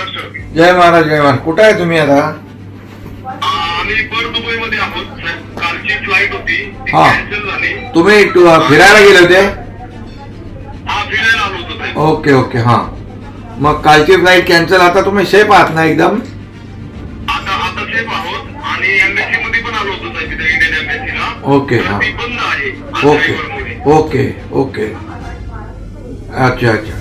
महाराष्ट्र. जय महाराज जय महाराज. कुठे आहे तुम्ही आता? आम्ही दुबईमध्ये आहोत. कालची फ्लाईट होती ती हा. कॅन्सल झाली. तुम्ही फिरायला गेले होते? हा, फिरायला आलो होतो साहेब. Okay okay. हा, मग कालची फ्लाईट कॅन्सल. आता तुम्ही सेफ आहात ना एकदम? आता सेफ आहोत आणि एम्बेसी मध्ये पण आलो होतो साहेब, तिथे इंडियन एम्बेसीला. ओके. तर हा, ती बंद आहे ओके ओके ओके. अच्छा अच्छा.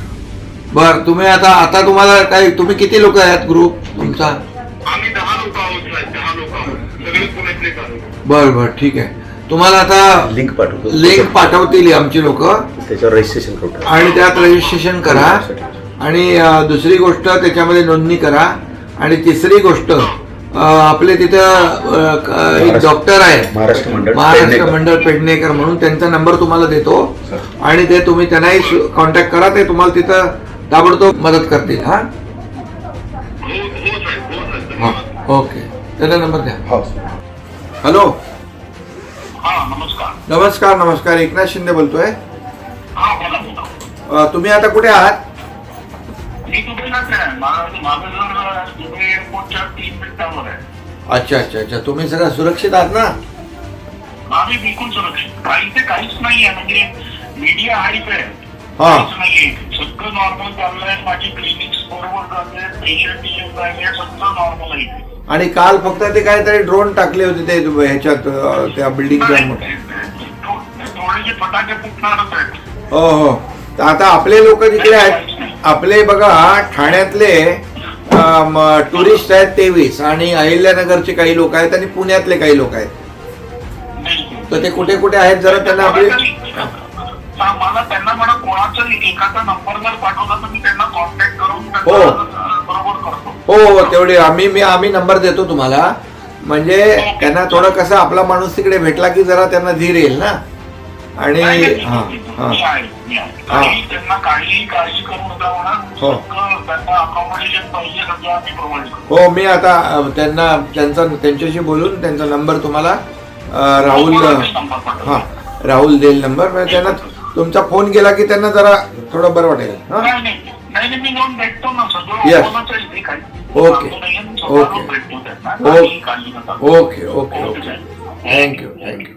बर, तुम्ही आता तुम्हाला काय, तुम्ही किती लोक आहेत ग्रुप तुमचा? आम्ही 10 लोक आहोत साहेब, 10 लोक आहोत. सगळे पुण्यातलेच आहोत. बर बर, ठीक आहे. तुम्हाला आता लिंक पाठवतो. लिंक पाठवतील आमची लोक त्याच्यावर रजिस्ट्रेशन करू आणि त्यात रजिस्ट्रेशन करा. आणि दुसरी गोष्ट त्याच्यामध्ये नोंदणी करा. आणि तिसरी गोष्ट आपले तिथं एक डॉक्टर आहे महाराष्ट्र मंडळ पेडणेकर म्हणून, त्यांचा नंबर तुम्हाला देतो आणि ते तुम्ही त्यांनाही कॉन्टॅक्ट करा. ते तुम्हाला तिथं ताबडतोब मदत करतील. हा हो साहेब, हो साहेब. हा, ओके. त्याचा नंबर द्या. हो. हॅलो. हा, नमस्कार. नमस्कार नमस्कार. एकनाथ शिंदे बोलतोय. हा, बोला. तुम्ही आता कुठे आहात? मी दुबईलाच आहे. माझं घर दुबई एअरपोर्टच्या 3 मिनिटांवर आहे. अच्छा अच्छा अच्छा. तुम्ही सगळं सुरक्षित आहात ना? आम्ही बिलकुल सुरक्षित. काही ते काहीच नाहीये, म्हणजे मीडिया हाईप आहे. हा. काहीच नाहीये. सगळं नॉर्मल चाललंय. माझी क्लिनिक्स बरोबर चालले, पेशंट आहे, सगळं नॉर्मल आहे. आणि काल फक्त ते काहीतरी ड्रोन टाकले होते ते ह्याच्यात त्या बिल्डिंगच्या. थोडेसे फटाके फुटणारच आहेत. हो हो. तर आता आपले लोक जिकडे आहेत, आपले बघा ठाण्यातले टुरिस्ट आहेत 23 आणि अहिल्यानगरचे काही लोक आहेत आणि पुण्यातले काही लोक आहेत. तर ते कुठे कुठे आहेत जरा त्यांना आपले मला त्यांना म्हणा कोणाचा एखादा नंबर जर पाठवला तर मी त्यांना कॉन्टॅक्ट करून हो. बरोबर करतो. हो हो, तेवढे आम्ही नंबर देतो तुम्हाला. म्हणजे त्यांना थोडं कसं आपला माणूस तिकडे भेटला की जरा त्यांना धीर येईल ना. आणि हा हा त्यांना काहीही काळजी करू नका म्हणा. हो. त्यांना अकॉमोडेशन पाहिजे सगळं आम्ही प्रोव्हाइड करतो. हो, मी आता त्यांच्याशी बोलून त्यांचा नंबर तुम्हाला राहुल देईल नंबर. म्हणजे त्यांना तुमचा फोन गेला की त्यांना जरा थोडं बरं वाटेल. हा, नाही मी जाऊन भेटतो ना Yes. सगळं. ओके ओके भेटतो त्यांना. Okay okay okay. Thank you thank you.